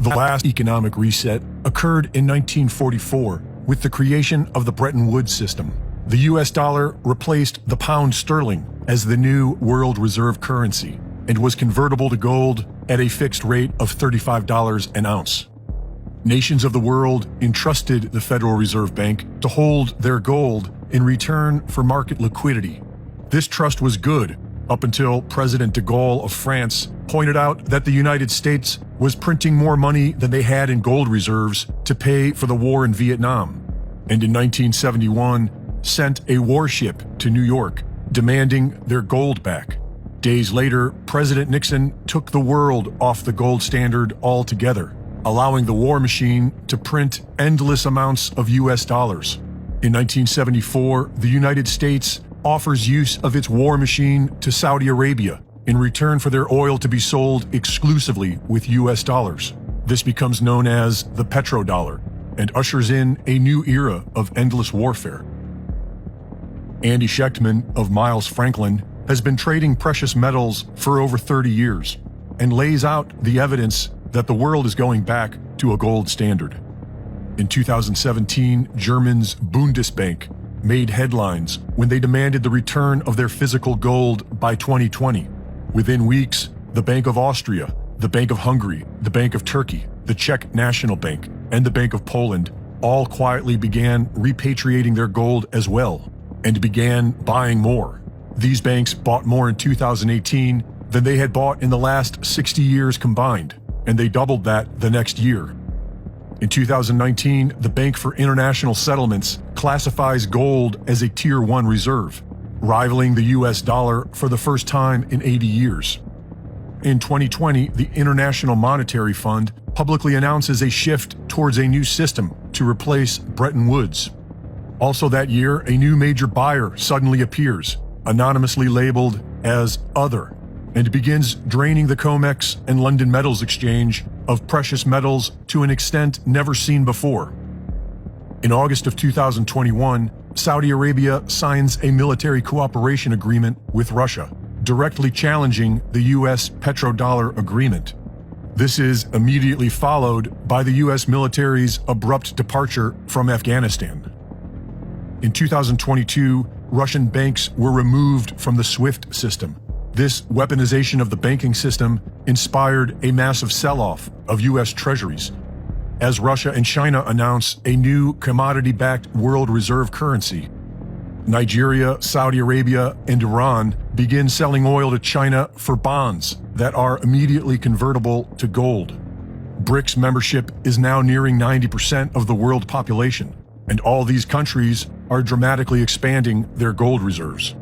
The last economic reset occurred in 1944 with the creation of the Bretton Woods system. The US dollar replaced the pound sterling as the new world reserve currency and was convertible to gold at a fixed rate of $35 an ounce. Nations of the world entrusted the Federal Reserve Bank to hold their gold in return for market liquidity. This trust was good up until President de Gaulle of France pointed out that the United States was printing more money than they had in gold reserves to pay for the war in Vietnam, and in 1971 sent a warship to New York demanding their gold back. Days later, President Nixon took the world off the gold standard altogether, allowing the war machine to print endless amounts of US dollars. In 1974, the United States offers use of its war machine to Saudi Arabia in return for their oil to be sold exclusively with US dollars. This becomes known as the petrodollar and ushers in a new era of endless warfare. Andy Schechtman of Miles Franklin has been trading precious metals for over 30 years and lays out the evidence that the world is going back to a gold standard. In 2017, Germany's Bundesbank made headlines when they demanded the return of their physical gold by 2020. Within weeks, the Bank of Austria, the Bank of Hungary, the Bank of Turkey, the Czech National Bank, and the Bank of Poland all quietly began repatriating their gold as well and began buying more. These banks bought more in 2018 than they had bought in the last 60 years combined, and they doubled that the next year. In 2019, the Bank for International Settlements classifies gold as a Tier 1 reserve, rivaling the US dollar for the first time in 80 years. In 2020, the International Monetary Fund publicly announces a shift towards a new system to replace Bretton Woods. Also that year, a new major buyer suddenly appears, anonymously labeled as Other, and begins draining the COMEX and London Metals Exchange of precious metals to an extent never seen before. In August of 2021, Saudi Arabia signs a military cooperation agreement with Russia, directly challenging the US petrodollar agreement. This is immediately followed by the US military's abrupt departure from Afghanistan. In 2022, Russian banks were removed from the SWIFT system. This weaponization of the banking system inspired a massive sell-off of US treasuries, as Russia and China announce a new commodity-backed world reserve currency. Nigeria, Saudi Arabia, and Iran begin selling oil to China for bonds that are immediately convertible to gold. BRICS membership is now nearing 90% of the world population, and all these countries are dramatically expanding their gold reserves.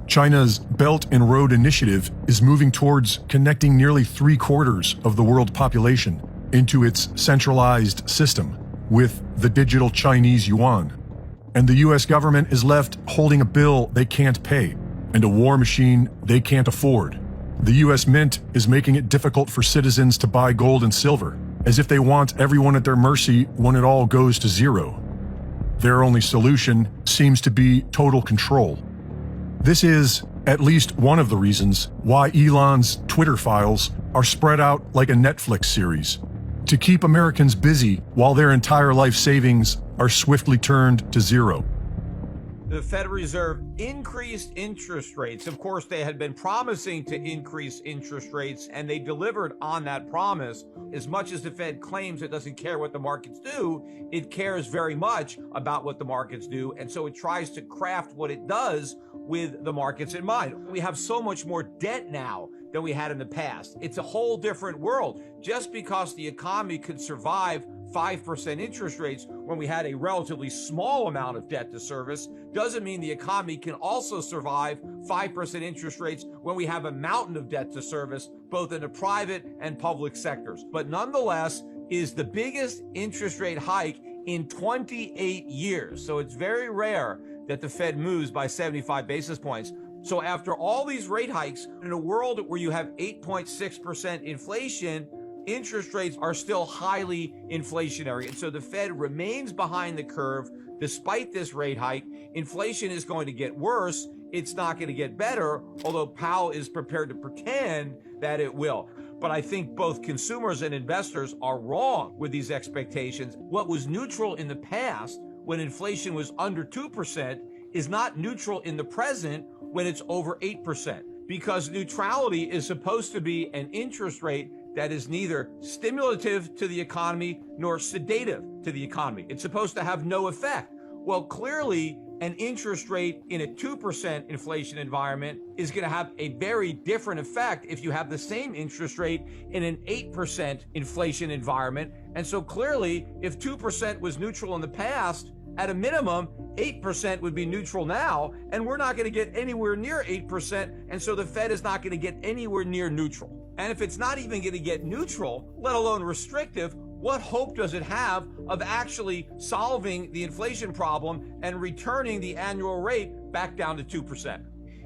China's Belt and Road Initiative is moving towards connecting nearly 3/4 of the world population into its centralized system with the digital Chinese yuan. And the US government is left holding a bill they can't pay and a war machine they can't afford. The US Mint is making it difficult for citizens to buy gold and silver, as if they want everyone at their mercy when it all goes to zero. Their only solution seems to be total control. This is at least one of the reasons why Elon's Twitter files are spread out like a Netflix series, to keep Americans busy while their entire life savings are swiftly turned to zero. The Federal Reserve increased interest rates. Of course, they had been promising to increase interest rates, and they delivered on that promise. As much as the Fed claims it doesn't care what the markets do, it cares very much about what the markets do, and so it tries to craft what it does with the markets in mind. We have so much more debt now than we had in the past. It's a whole different world. Just because the economy could survive 5% interest rates when we had a relatively small amount of debt to service doesn't mean the economy can also survive 5% interest rates when we have a mountain of debt to service, both in the private and public sectors. But nonetheless, is the biggest interest rate hike in 28 years. So it's very rare that the Fed moves by 75 basis points. So after all these rate hikes, in a world where you have 8.6% inflation, interest rates are still highly inflationary. And so the Fed remains behind the curve. Despite this rate hike, inflation is going to get worse. It's not going to get better, although Powell is prepared to pretend that it will. but I think both consumers and investors are wrong with these expectations. What was neutral in the past when inflation was under 2% is not neutral in the present when it's over 8%, because neutrality is supposed to be an interest rate that is neither stimulative to the economy nor sedative to the economy. It's supposed to have no effect. Well, clearly, an interest rate in a 2% inflation environment is going to have a very different effect if you have the same interest rate in an 8% inflation environment. And so clearly, if 2% was neutral in the past, at a minimum, 8% would be neutral now, and we're not going to get anywhere near 8%, and so the Fed is not going to get anywhere near neutral. And if it's not even going to get neutral, let alone restrictive, what hope does it have of actually solving the inflation problem and returning the annual rate back down to 2%?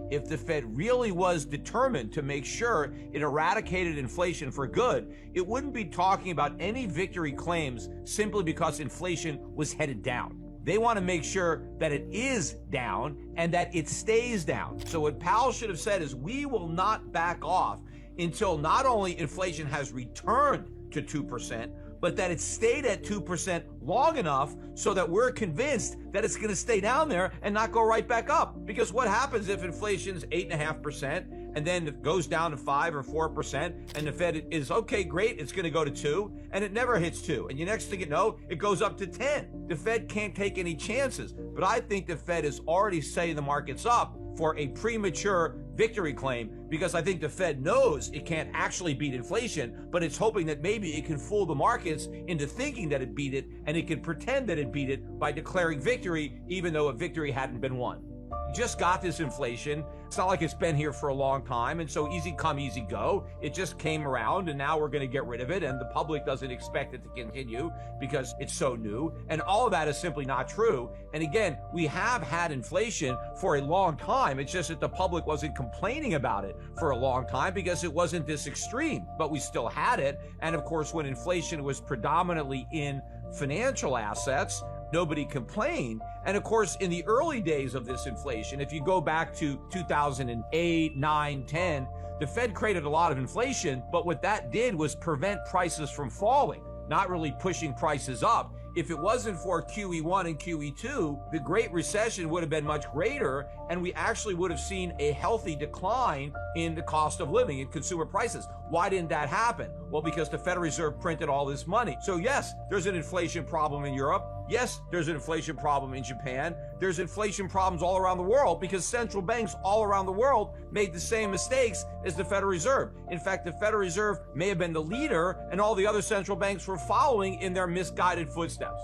If the Fed really was determined to make sure it eradicated inflation for good, it wouldn't be talking about any victory claims simply because inflation was headed down. They want to make sure that it is down and that it stays down. So what Powell should have said is, we will not back off until not only inflation has returned to 2%, but that it stayed at 2% long enough so that we're convinced that it's going to stay down there and not go right back up. Because what happens if inflation's 8.5% and then it goes down to 5 or 4%, and the Fed is, okay, great, it's going to go to 2, and it never hits 2. And the next thing you know, it goes up to 10. The Fed can't take any chances. But I think the Fed is already setting the markets up for a premature victory claim, because I think the Fed knows it can't actually beat inflation, but it's hoping that maybe it can fool the markets into thinking that it beat it, and it can pretend that it beat it by declaring victory, even though a victory hadn't been won. You just got this inflation. It's not like it's been here for a long time, and so easy come, easy go. It just came around, and now we're going to get rid of it, and the public doesn't expect it to continue because it's so new, and all of that is simply not true. And again, we have had inflation for a long time. It's just that the public wasn't complaining about it for a long time because it wasn't this extreme, but we still had it. And of course, when inflation was predominantly in financial assets, nobody complained. And of course, in the early days of this inflation, if you go back to 2008, 9, 10, the Fed created a lot of inflation, but what that did was prevent prices from falling, not really pushing prices up. If it wasn't for QE1 and QE2, the Great Recession would have been much greater, and we actually would have seen a healthy decline in the cost of living and consumer prices. Why didn't that happen? Well, because the Federal Reserve printed all this money. So yes, there's an inflation problem in Europe. Yes, there's an inflation problem in Japan. There's inflation problems all around the world because central banks all around the world made the same mistakes as the Federal Reserve. In fact, the Federal Reserve may have been the leader, and all the other central banks were following in their misguided footsteps.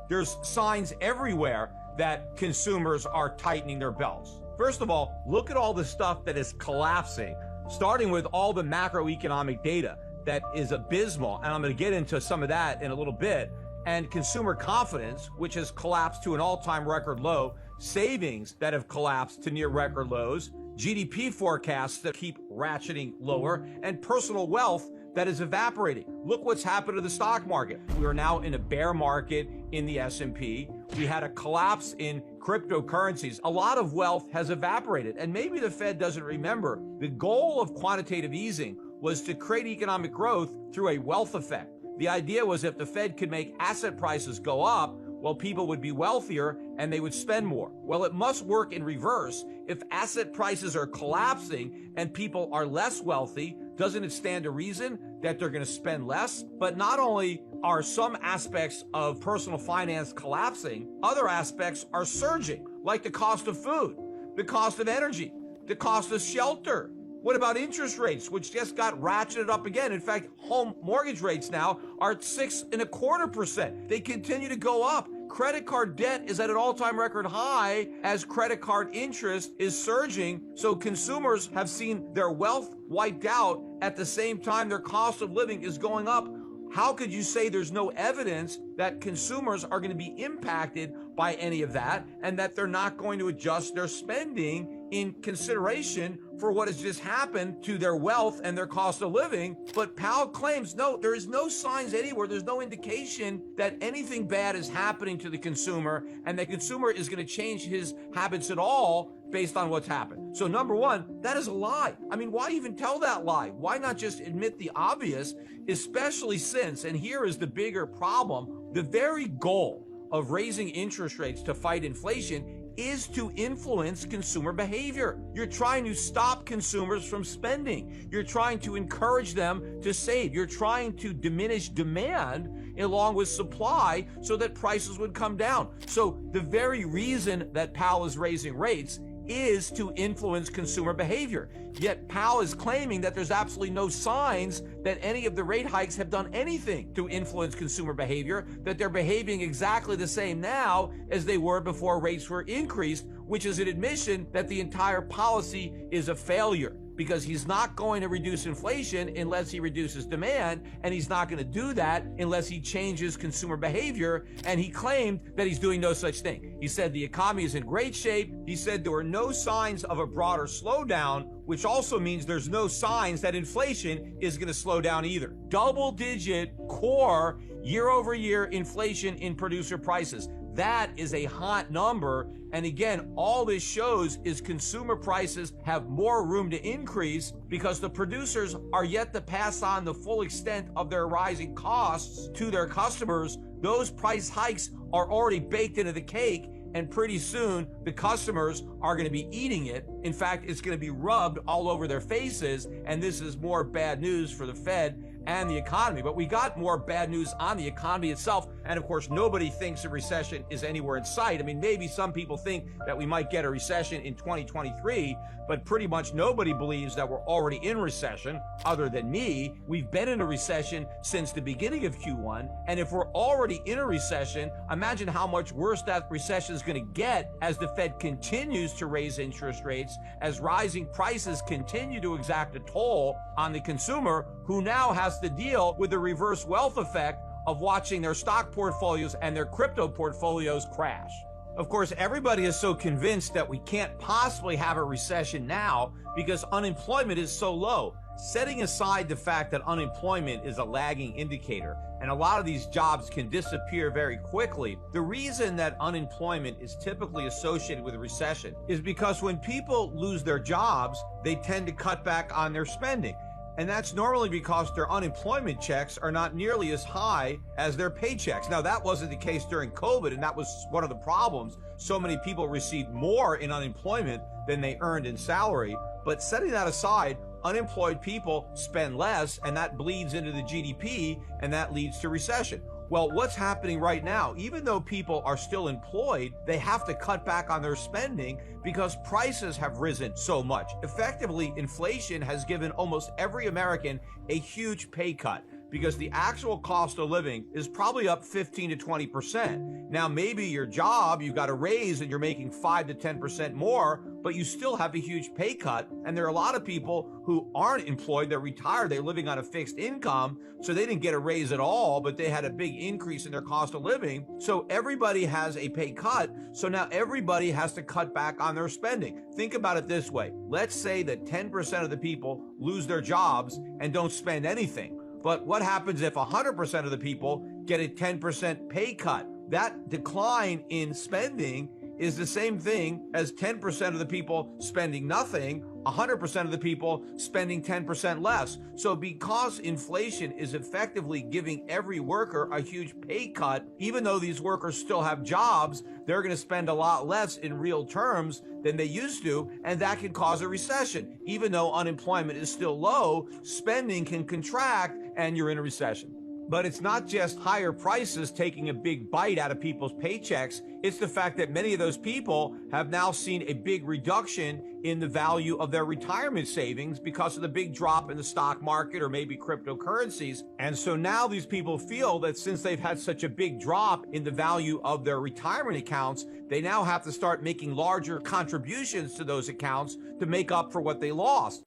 There's signs everywhere that consumers are tightening their belts. First of all, look at all the stuff that is collapsing, starting with all the macroeconomic data that is abysmal, and I'm going to get into some of that in a little bit. And consumer confidence, which has collapsed to an all-time record low, savings that have collapsed to near record lows, GDP forecasts that keep ratcheting lower, and personal wealth that is evaporating. Look what's happened to the stock market. We are now in a bear market in the S&P. We had a collapse in cryptocurrencies. A lot of wealth has evaporated, and maybe the Fed doesn't remember. The goal of quantitative easing was to create economic growth through a wealth effect. The idea was if the Fed could make asset prices go up, well, people would be wealthier and they would spend more. Well, it must work in reverse. If asset prices are collapsing and people are less wealthy, doesn't it stand to reason that they're going to spend less? But not only are some aspects of personal finance collapsing, other aspects are surging, like the cost of food, the cost of energy, the cost of shelter. What about interest rates, which just got ratcheted up again? In fact, home mortgage rates now are at 6.25%. They continue to go up. Credit card debt is at an all-time record high as credit card interest is surging. So consumers have seen their wealth wiped out at the same time their cost of living is going up. How could you say there's no evidence that consumers are going to be impacted by any of that and that they're not going to adjust their spending in consideration for what has just happened to their wealth and their cost of living. But Powell claims, no, there is no signs anywhere. There's no indication that anything bad is happening to the consumer and the consumer is going to change his habits at all based on what's happened. So number one, that is a lie. I mean, why even tell that lie? Why not just admit the obvious, especially since, and here is the bigger problem, the very goal of raising interest rates to fight inflation is to influence consumer behavior. You're trying to stop consumers from spending. You're trying to encourage them to save. You're trying to diminish demand along with supply so that prices would come down. So the very reason that Powell is raising rates is to influence consumer behavior. Yet Powell is claiming that there's absolutely no signs that any of the rate hikes have done anything to influence consumer behavior, that they're behaving exactly the same now as they were before rates were increased, which is an admission that the entire policy is a failure, because he's not going to reduce inflation unless he reduces demand, and he's not going to do that unless he changes consumer behavior, and he claimed that he's doing no such thing. He said the economy is in great shape. He said there were no signs of a broader slowdown, which also means there's no signs that inflation is going to slow down either. Double-digit core year-over-year inflation in producer prices. That is a hot number. And again, all this shows is consumer prices have more room to increase because the producers are yet to pass on the full extent of their rising costs to their customers. Those price hikes are already baked into the cake, and pretty soon the customers are going to be eating it. In fact, it's going to be rubbed all over their faces, and this is more bad news for the Fed and the economy. But we got more bad news on the economy itself. And of course, nobody thinks a recession is anywhere in sight. I mean, maybe some people think that we might get a recession in 2023, but pretty much nobody believes that we're already in recession other than me. We've been in a recession since the beginning of Q1. And if we're already in a recession, imagine how much worse that recession is going to get as the Fed continues to raise interest rates, as rising prices continue to exact a toll on the consumer, who now has to deal with the reverse wealth effect of watching their stock portfolios and their crypto portfolios crash. Of course, everybody is so convinced that we can't possibly have a recession now because unemployment is so low. Setting aside the fact that unemployment is a lagging indicator and a lot of these jobs can disappear very quickly, the reason that unemployment is typically associated with a recession is because when people lose their jobs, they tend to cut back on their spending. And that's normally because their unemployment checks are not nearly as high as their paychecks. Now, that wasn't the case during COVID, and that was one of the problems. So many people received more in unemployment than they earned in salary. But setting that aside, unemployed people spend less, and that bleeds into the GDP, and that leads to recession. Well, what's happening right now? Even though people are still employed, they have to cut back on their spending because prices have risen so much. Effectively, inflation has given almost every American a huge pay cut because the actual cost of living is probably up 15 to 20%. Now, maybe your job, you got a raise and you're making 5 to 10% more, but you still have a huge pay cut. And there are a lot of people who aren't employed, they're retired, they're living on a fixed income, so they didn't get a raise at all, but they had a big increase in their cost of living. So everybody has a pay cut, so now everybody has to cut back on their spending. Think about it this way. Let's say that 10% of the people lose their jobs and don't spend anything. But what happens if 100% of the people get a 10% pay cut? That decline in spending is the same thing as 10% of the people spending nothing, 100% of the people spending 10% less. So because inflation is effectively giving every worker a huge pay cut, even though these workers still have jobs, they're going to spend a lot less in real terms than they used to, and that can cause a recession. Even though unemployment is still low, spending can contract and you're in a recession. But it's not just higher prices taking a big bite out of people's paychecks. It's the fact that many of those people have now seen a big reduction in the value of their retirement savings because of the big drop in the stock market or maybe cryptocurrencies. And so now these people feel that since they've had such a big drop in the value of their retirement accounts, they now have to start making larger contributions to those accounts to make up for what they lost.